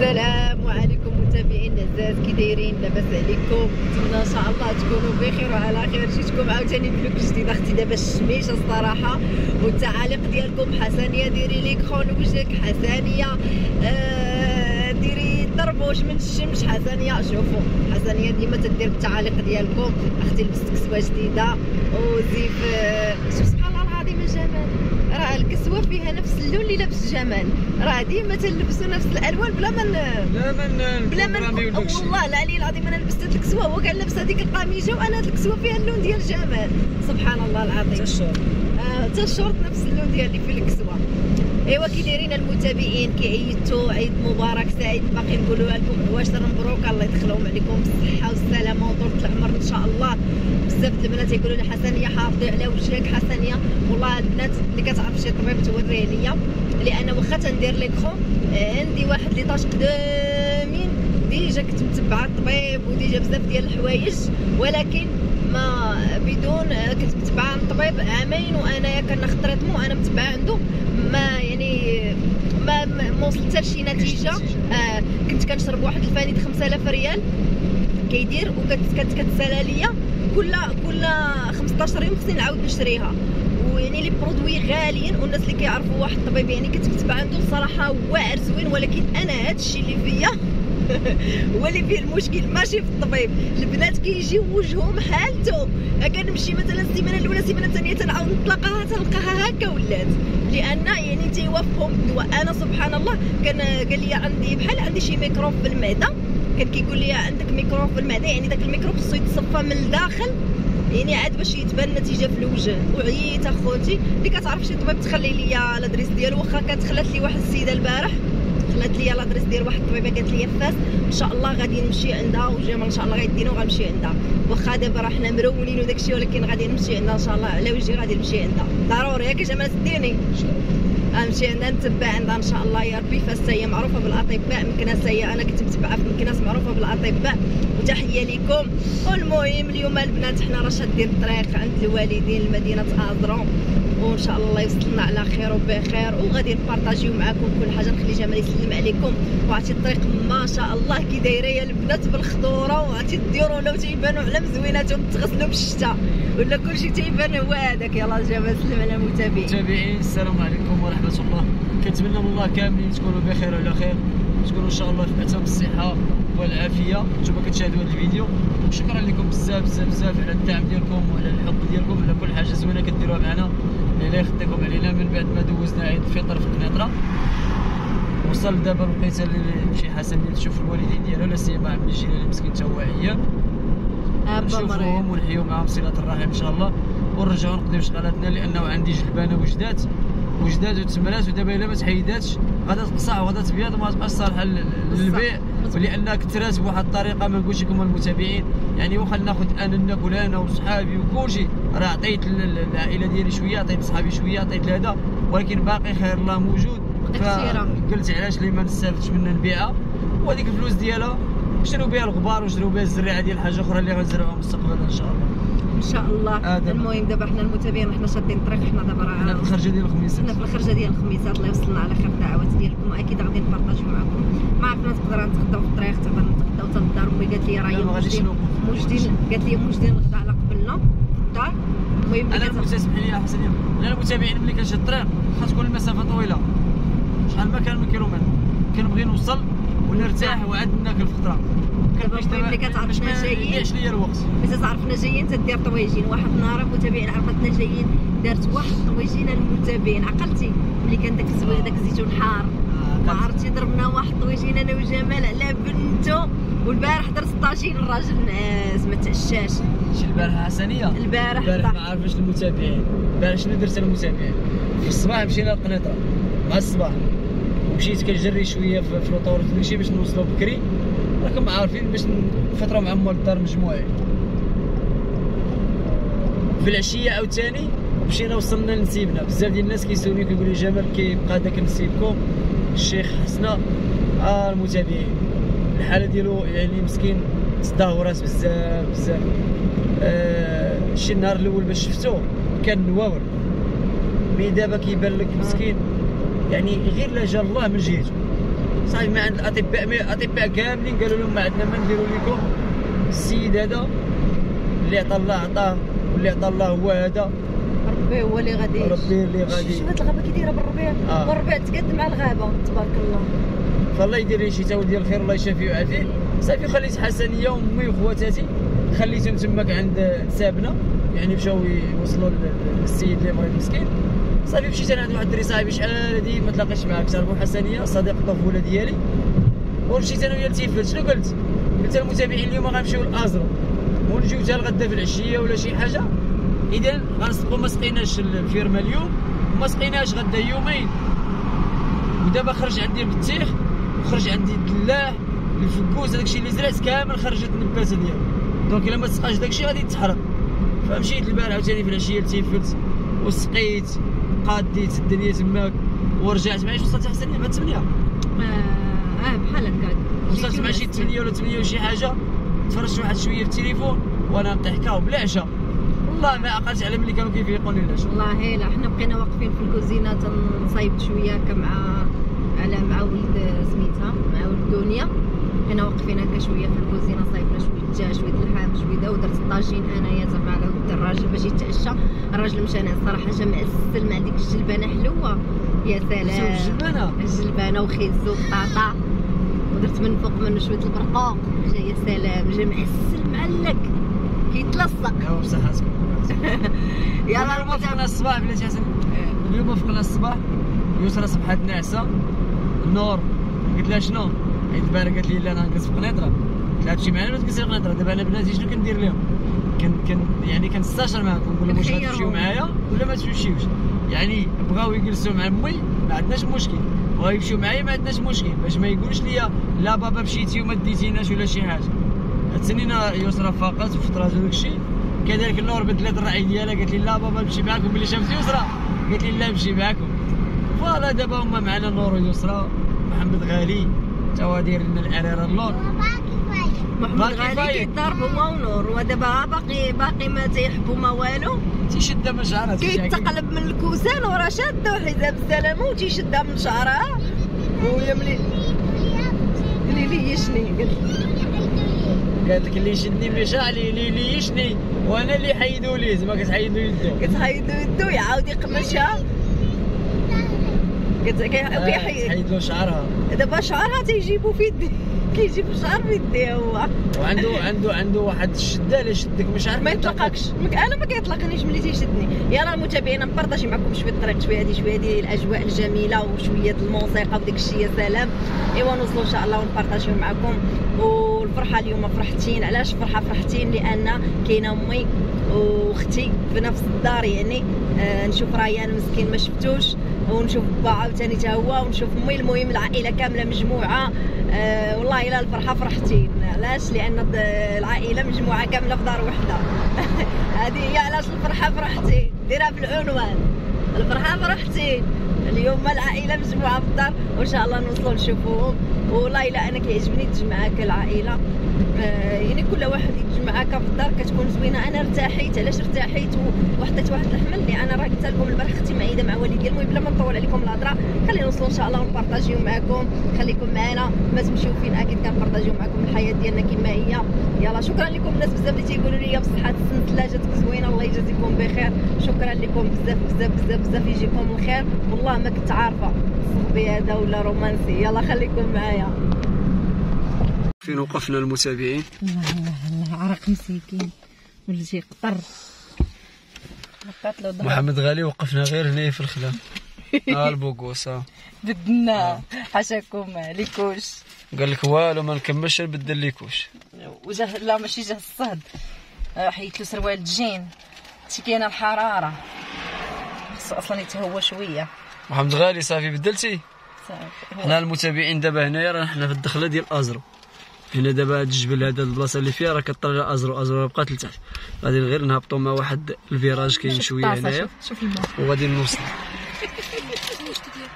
السلام عليكم متابعين العزاز، كي دايرين؟ لاباس عليكم؟ نتمنى ان شاء الله تكونوا بخير وعلى خير. جيتكم عاوتاني بلوك جديد. اختي دابا الشميشه الصراحه والتعاليق ديالكم حسنيه، ديري لي كرون وجهك حسنيه، ديري طربوش من الشمس حسنيه. شوفوا حسنيه ديما تدير بالتعاليق ديالكم. اختي لبست كسوه جديده وزيف، شوف سبحان الله العظيم الجمال، راه الكسوه فيها نفس اللون اللي لابس جمال، راه ديما تلبسوا نفس الالوان بلا من والله العلي العظيم. انا لبست هاد الكسوه هو كان لابس هذيك القميجه، وانا هاد الكسوه فيها اللون ديال جمال، سبحان الله العظيم. حتى الشورت نفس اللون ديال اللي في الكسوه. ايوا كي دايرين المتابعين؟ كي عيدتوا؟ عيد مبارك سعيد. باقي نقولوا لكم عواشر مبروك، الله يدخلهم عليكم بالصحه والسلامه وطول العمر ان شاء الله. بزاف البنات يقولوا لي حسنيه حافظي على وجهك حسنيه، والله البنات اللي كتعرف شي طبيب توريه ليا، لان واخا تندير لي كرون عندي واحد لي طاش قدامين ديجا كنت متبعه الطبيب وديجا بزاف ديال الحوايج، ولكن ما بدون كنت متبعه الطبيب عامين وانايا كناخذ تريتمون انا متبعه عنده، ما يعني ما وصلت لشي نتيجه. كنت كنشرب واحد الفاني د 5000 ريال كيدير، وكتسالى ليا كل 15 يوم خصني نعاود نشريها، ويعني لي برودوي غاليين. والناس اللي كيعرفوا واحد الطبيب يعني كنت متبع عنده الصراحه واعر زوين، ولكن انا هادشي اللي فيا هو اللي فيه المشكل، ماشي في الطبيب. البنات كيجيو وجههم حالته، كنمشي مثلا السيمانه الاولى السيمانه الثانيه تنعاود نطلقها تلقاها هكا ولات، لان يعني تيوفهم الدواء. انا سبحان الله كان قال لي عندي بحال عندي شي ميكروب في المعده، كان كيقول لي عندك ميكروب في المعده، يعني داك الميكروب خصو يتصفى من الداخل، يعني عاد باش يتبان النتيجه في الوجه. وعييت اخوتي اللي كتعرف شي طبيب تخلي لي لادريس ديالو، واخا كانت خلات لي واحد السيده البارح خلات لي لادريس ديال واحد الطبيبه قالت لي فاس ان شاء الله غادي نمشي عندها، وجمال ان شاء الله غيدينا وغنمشي عندها. واخا دابا راه حنا مرونين وداكشي، ولكن غادي نمشي عندها ان شاء الله، على وجهي غادي نمشي عندها ضروري. ياك جمال تديني غنمشي عندها نتبع عندها ان شاء الله يا ربي. فاس هي معروفه بالاطباء، مكناس هي انا كنت متبعه في مكناس معروفه بالاطباء، وتحيه لكم. والمهم اليوم البنات حنا راه شادين الطريق عند الوالدين لمدينه ازرون، وان شاء الله يوصلنا على خير وبخير، وغادي نبارطاجيو معكم كل حاجه. نخلي جمال يسلم عليكم. وعرفتي الطريق ما شاء الله كي دايره يا البنات بالخضوره، وعرفتي الديور ولاو تيبانوا على مزويناتهم، تغسلوا بالشتا ولا كلشي تيبان هو هذاك. يلاه جمال سلم على المتابعين. السلام عليكم ورحمه الله. كنتمنى من الله كاملين تكونوا بخير وعلى خير، تكونوا ان شاء الله في اتم الصحه والعافيه. نتوما كتشاهدوا هذا الفيديو، شكرا لكم بزاف بزاف بزاف على الدعم ديالكم وعلى الحب ديالكم، على كل حاجه زوينه كديروها معنا اللي يخدمكم علينا من بعد ما دوزنا عيد الفطر في القنيطره. وصل دابا الوقيته اللي شي حسن اللي تشوف الوالدين ديالو، لا سيما عمي الجيراني مسكين تا هو عيان، نشوفوهم ونحيو معاهم صله الرحم ان شاء الله، ونرجعوا نقضيو شغلاتنا، لانه عندي جلبانه وجدات وتمرات، ودابا الا ما تحيداتش غادا تقصع وغادا تبيض وما تبقاش صالحه للبيع، ولانها كثرات بواحد الطريقه ما نقولش لكم المتابعين. يعني واخا ناخذ انا ناكل انا وصحابي وكلشي، راه عطيت للعائله ديالي شويه، عطيت لصحابي شويه، عطيت لهذا، ولكن باقي خير الله موجود. فقلت علاش لي ما نستافدش منها نبيعها، وهذيك الفلوس ديالها نشريو بها الغبار ونشريو بها الزريعه ديال حاجه اخرى اللي غنزرعوها مستقبلا ان شاء الله. ان شاء الله. المهم دابا حنا المتابعين حنا شادين الطريق، حنا دابا راه حنا في الخرجه ديال الخميسات، حنا في الخرجه ديال الخميسات. الله يوصلنا على خير. الدعوات ديالكم اكيد غادي نبارطاجيو معكم. ما عرفنا نقدروا نتغداو في الطريق، تقدر نتغداو حتى للدار. امي قالت لي راهي موجدين، قالت لي موجدين الغدا على قبلنا الدار. المهم انا سمح لي يا حسن، انا المتابعين ملي كنشد الطريق واخا تكون المسافه طويله، شحال ما كان من كيلومتر كنبغي نوصل ونرتاح وعاد ناكل الفطره. ملي كتعرفنا جايين ما ليا الوقت، ملي تعرفنا جايين تدير طويجين. واحد النهار المتابعين عرفتنا جايين دارت واحد الطويجين المتابعين، عقلتي ملي كان داك الزويق داك الزيتون حار، ما عرفتي ضربنا واحد الطويجين انا وجمال على بنتو. والبارح درت طاجين الراجل نعاس ما تعشاش. شي البارحه حسنيه، البارح ما عارفاش المتابعين. البارح شنو درت المتابعين؟ في الصباح مشينا للقنيطره مع الصباح، ومشيت كنجري شويه في الروطور ماشي باش نوصلوا بكري، راكم عارفين باش نفطروا مع مول الدار مجموعي. في العشيه عاوتاني مشينا وصلنا لنسيبنا. بزاف ديال الناس كيسولوني كيقولوا لي جمال كيبقى داك نسيبكم الشيخ حسنه. المتابعين الحاله ديالو يعني مسكين تدهورات بزاف بزاف. شي النهار الاول باش شفتو كان نواور، مي دابا كيبان لك مسكين يعني غير لا جا الله من جهته. صافي ما عند الاطباء كاملين قالوا لهم ما عندنا ما نديروا لكم. السيد هذا اللي عطى الله عطاه واللي عطى الله هو هذا، ربي هو اللي غادي شوف هاد الغابه كي دايره بالربيع والربيع تقاد مع الغابه تبارك الله. فالله يدير لي شي تا ودير الخير الله يشافيه ويعافيه. صافي خليت حسنيه وامي وخواتاتي خليتهم تماك عند سابنا، يعني مشاو يوصلوا للسيد اللي مريض مسكين. صافي مشيت انا عند واحد الدري صاحبي شحال هادي ما تلاقيتش معاه، كتعرفوا حسنيه صديق الطفوله ديالي، ومشيت انا وياه لتيفلت. شنو قلت للمتابعين اليوم غنمشيو للازرو ونجيو حتى الغدا في العشيه ولا شي حاجه. اذا غنصدقوا ما سقيناش الفيرما اليوم وما سقيناش غدا يومين. ودابا خرج عندي البطيخ وخرج عندي الدلاح الفكوس، هذاكشي اللي زرعت كامل خرجت النباته ديالو، دونك الا ما تسقاش داكشي غادي يتحرق. فمشيت البارح عاوتاني في العشيه لتيفلت وسقيت قاديت الدنيا تماك ورجعت. معايا وصلت حسن مع 8 بحال هكاك وصلت مع شي 8 ولا 8 وشي حاجه. تفرجت واحد شويه في التليفون وانا نضحكاو بلا عشاء، والله ما عقلتش على ملي كانوا كيفيقوني العشاء. والله لا حنا بقينا واقفين في الكوزينه تنصايب شويه هكا مع ولد سميتها مع ولد دنيا. بقينا واقفين هكا شويه في الكوزينه صايبنا شويه الدجاج شويه اللحم شويه ودرت الطاجين انايا زعما على ود الراجل باش يتعشى. الراجل مشى انا الصراحه جا معسل مع ديك الجلبانه حلوه يا سلام، الجلبانه وخيزو وبطاطا ودرت من فوق منه شويه البرقوق جا يا سلام، جا معسل معلك كيتلصق. يا بصحتكم. يلا اليوم وافقنا الصباح بلاتي حسن، اليوم وافقنا الصباح يسرى صبحات ناعسه النور. قلت لها شنو؟ البارح قالت لي لا انا نجلس في قنيطره. قلت لها تمشي معنا ولا تجلسي في قنيطره؟ دابا انا بناتي شنو كندير لهم؟ يعني كنستشر معاكم نقول لهم واش غتمشيو معايا ولا ما تمشيوش. يعني بغاو يجلسوا مع امي ما عندناش مشكل، بغاو يمشيو معايا ما عندناش مشكل، باش ما يقولوش لي لا بابا مشيتي وما ديتيناش ولا شي حاجه. تسنينا يسرى فقط وفي راجل داكشي. كذلك النور بدلت الراي ديالها قالت لي لا بابا نمشي معاكم. ملي شافت يسرى قالت لي لا نمشي معاكم. فوالا دابا هما معنا النور ويسرى. محمد غالي تا هو داير لنا الاريره اللور. محمد غالي كيضرب هو ونور، ودابا باقي ما تيحبوا ما والو. تيشدها من شعرها كيتقلب من الكوسان وراه شاده وحزام السلامه وتيشدها من شعرها. ويا ملي ليشني قالت لك اللي يشدني مشى اللي يشني وانا اللي حيدو ليه. زعما كتحيدو يدو يعاود يقمشها كيحيد له شعرها. دابا شعرها تيجيبو في يديه، كيجيب الشعر في يديه هو. وعنده واحد الشده اللي شدك مش عارف ما يطلقكش. انا ما كيطلقنيش ملي تيشدني. يلا المتابعين نبارطاجي معكم شويه الطريق شويه هذه الاجواء الجميله وشويه الموسيقى وداك الشيء يا سلام. ايوا نوصلوا ان شاء الله ونبارطاجيو معكم. والفرحه اليوم فرحتين. علاش فرحتين؟ لان كاينه امي واختي في نفس الدار، يعني نشوف ريان مسكين ما شفتوش ونشوف با عاوتاني تا هو ونشوف امي. المهم العائله كامله مجموعه. والله الا الفرحه فرحتين. علاش؟ لان العائله مجموعه كامله في دار وحده. هذه هي علاش الفرحه فرحتين. ديرها في العنوان، الفرحه فرحتين. اليوم العائله مجموعه في الدار وان شاء الله نوصلوا نشوفوهم. والله الا انا كيعجبني تجمع هكا العائله، يعني كل واحد يتجمع هكا في الدار كتكون زوينه. انا ارتاحيت. علاش ارتاحيت؟ وحطيت واحد الحمل اللي انا راه قلت لكم البارح اختي معيده مع والدي. المهم بلا ما نطول عليكم الهضره خلينا نوصلوا ان شاء الله ونبارطاجيو معكم. خليكم معنا ما تمشيو فين، اكيد كنبارطاجيو معكم الحياه ديالنا كما هي. يلا شكرا لكم الناس بزاف اللي تيقولوا لي بصحه السنه جاتك زوينه، الله يجازيكم بخير. شكرا لكم بزاف بزاف بزاف بزاف، يجيكم الخير. والله ما كنت عارفه صحبي هذا ولا رومانسي. يلا خليكم معايا. فين وقفنا المتابعين؟ الله عرق مسكين ولا شي قطر. محمد غالي وقفنا غير هنا في الخلا. البوكوسه بدنا حاشاكم ما عليكوش. قال لك والو ما نكملش نبدل ليكوش. وجه لا ماشي جه الصهد، حيت له سروال الجين حتى كاينه الحراره خصو اصلا يتهوى شويه. محمد غالي صافي بدلتي؟ صافي. حنا المتابعين دابا هنايا راه حنا في الدخله ديال ازرو. هنا دابا هاد الجبل هذا البلاصه اللي فيها راه كطلع ازرو بقات لتحت. غادي غير نهبطوا مع واحد الفيراج كاين شويه هنايا وغادي نوصل.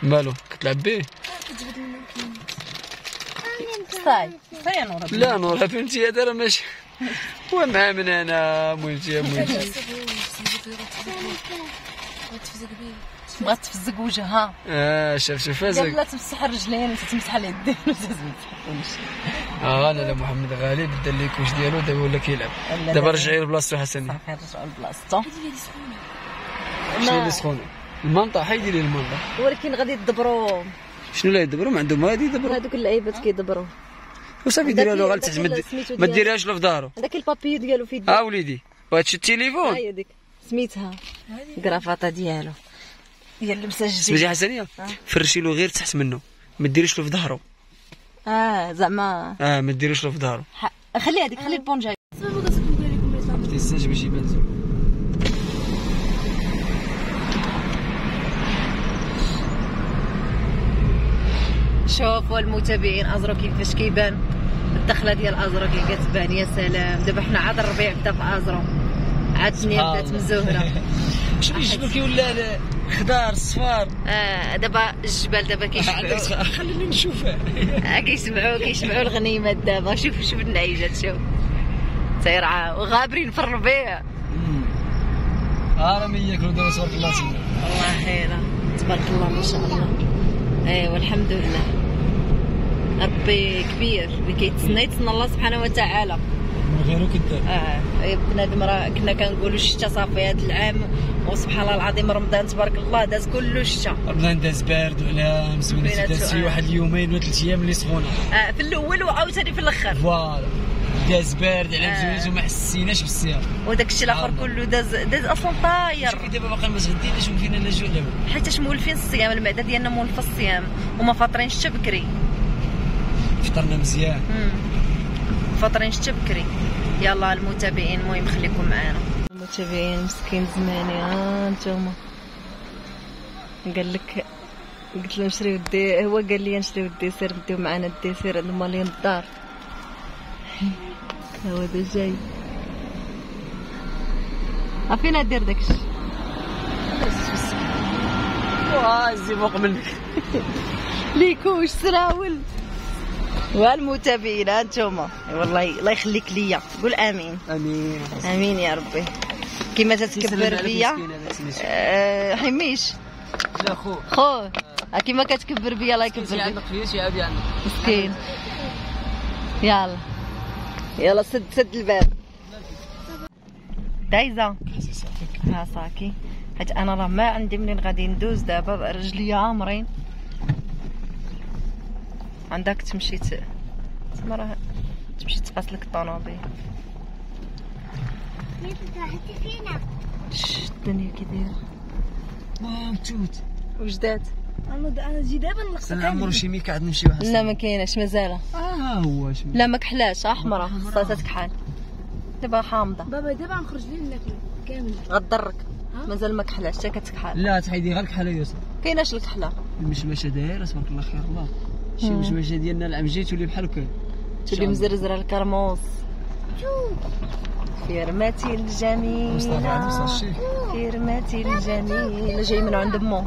مالو كتلعب به؟ صاي نور. لا نور فهمتي هذا راه ماشي هو مع من انا. المهم بغات تفزق وجهها. شوف فازق. لا تمسح الرجلين وتمسح اليدين وتمسح. لا محمد غالي بدا لي الكوش ديالو دابا ولا كيلعب. دابا رجعي لبلاصتو حسن. صافي نرجعو لبلاصتو. شنو اللي سخونه؟ المنطقه حيدي لي المنطقه. ولكن غادي يدبروا. شنو لا يدبروا؟ ما عندهم ما غادي يدبروا. هذوك اللعيبات كيدبروا. وصافي ديرها له غير تحت ما ديرهاش له في دارو. هذاك البابيو ديالو في يديه. وليدي وهادشي التليفون. هي ديك سميتها كرافاطه ديالو هي اللبسه الجديده. سميتها حسنيه. فرشي له غير تحت منه ما ديريش له في ظهره. زعما ما ديريش له في ظهره. خلي هذيك خلي البونجا. تيستاج باش يبان زوين. شوفوا المتابعين ازرو كيفاش كيبان الدخله ديال ازرو كي كتبان. يا سلام دابا حنا عاد الربيع بدا في ازرو عاد الدنيا بدات مزهره. شنو الجبل كيولى خضار صفار. دابا الجبال دابا كيشبعوا. خليني نشوفها. كيشبعوا الغنيمات دابا. شوف النعيجات شوف تيرعاو وغابرين في الربيع. راهم ياكلوا دابا تبارك الله تما. والله لا تبارك الله ما شاء الله. ايوا الحمد لله ربي كبير اللي كيتسنى يتسنى الله سبحانه وتعالى. غيرو كدار. بنادم راه كنا كنقولوا الشتا صافي هذا العام وسبحان الله العظيم رمضان تبارك الله داز كله الشتا. رمضان داز بارد وعلام زوين داز فيه واحد اليومين ولا 3 ايام اللي سخونه. في الاول وعاوتاني في الاخر. فوالا داز بارد علام زوين وما حسيناش بالصيام. وداك الشيء الاخر كله داز اصلا طاير. شوفي دابا باقي ما تغديناش وفينا لا جوع لا والو. حيتاش مولفين الصيام المعده ديالنا مولفه الصيام وما فاطرين حتى بكري. فطرنا مزيان. فاطرين حتى بكري. يلا المتابعين المهم خليكم معنا. المتابعين مسكين زماني نتوما قال لك قلت له نشريو هو قال لي نشريو الديسير نديو معنا الديسير عند مالين الدار. هو دا جاي فين ندير داكشي. زي فوق منك. ليكوش سراول. والمتابعين هانتوما والله الله يخليك ليا قول امين. امين يا ربي. كيما تتكبر بيا حميش لا خو كيما كتكبر بيا الله يكبر بيك. عندك فيش يا ابي عندك مسكين. يلا سد الباب. دايزه صاكي حيت انا راه ما عندي منين غادي ندوز دابا رجليا عامرين. عندك تمشي تما راه تمشي تقاس لك الطوموبيل. الدنيا كي دايره. متوت وجدات. انا جي دابا نقص. انا عمرو شي ميكاد نمشي واحد. لا ما كايناش مازال. هو شنو. لا ما كحلاش حمراء خاصها تكحل. دابا حامضه. بابا دابا نخرج ليه ناكل كامل. غضرك مازال ما كحلاش حتى كتكحل. لا تحيدي غير الكحله يوسف. كايناش الكحله. المشمشه دايره تبارك الله خير الله. شي مشمشه ديالنا العام جاي تولي بحال هكا تولي مزرزره الكرموس. في رماتي الجميله في رماتي الجميله جاي من عند امو.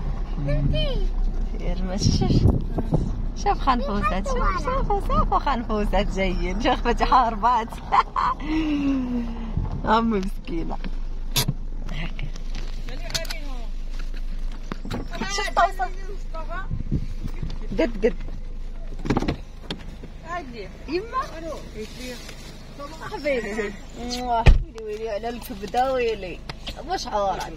في رماتي شوف خنفوسات شوفوا خنفوسات جايين. شوف فاتحه هربات. امي مسكينه هكا. شوف طوسه قد يما حبيبي ويلي على الكبده ويلي واش عورك.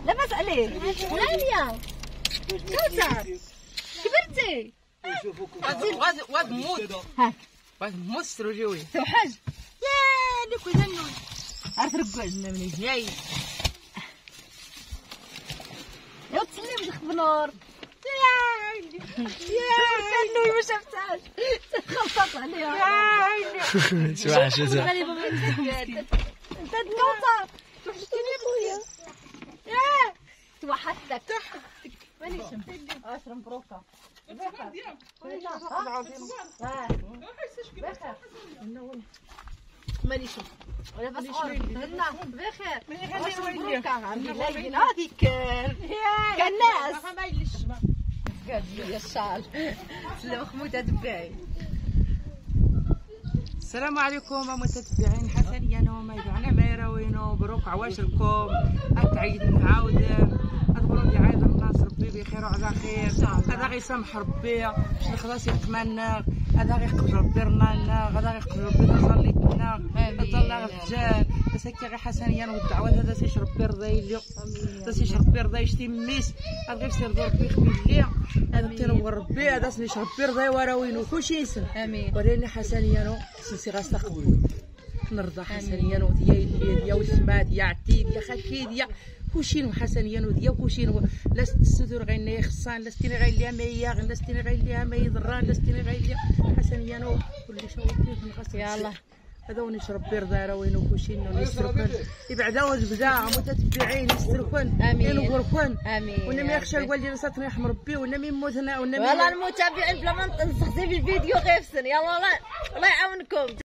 لاباس عليك غاليه. شو صار كبرتي. واد موت واد مصر جوي توحج يا لك وزنو عارف ركوعنا منين جاي. يا تسلم باش نخبى نور. يا ما شفتهاش خلطت عليها. شو حاجه انت تكوطر شفتيني خويا. توحدتك مانيش اشرب بروكا. مانيش لاباس هنا بخير. بخير هذيك كناس قال لي الشال سلام خموته تبعي. السلام عليكم متتبعين حسنيا وما يدعنا ما يراوينو برو مبروك عواشركم. تعيد نعاود تقولوا لي عايد الناس ربي بخير وعلى خير. هذا غيسامح ربي باش الخلاص يتمنى، هذا غيقبل ربي رنانا، هذا غيقبل ربي صليتنا الله الرجال بس هكا غير حسنيا والدعوات هذا سيش ربي رضاي لي هذا سيش ربي رضاي شتي ميس غير سير ربي يخوي لي هذا تنور ربي هذا سيش ربي رضاي ورا وينو كلشي يسن وريني حسنيا سنسي غاسا قبول نرضى حسنيا وديا يا وسمات يا عتيد يا خالتي ديا كلشي حسنيا وديا كلشي لا الستور غير خصان لا ستيني غير ليها مياغ لا ستيني غير ليها ما يضران لا ستيني غير ليها حسنيا كل شيء كيف يلا هذا ونشرب بيرضا راه وينو كلشي نسركن يبعداو البدا متتبعين يسركن ينغركن ولا ما يخشى الوالدين نصاتنا يرحم ربي ولا ما يموتنا ولا والله المتابعين بلا ما نسخسي في الفيديو غيفسن يلا الله يعاونكم.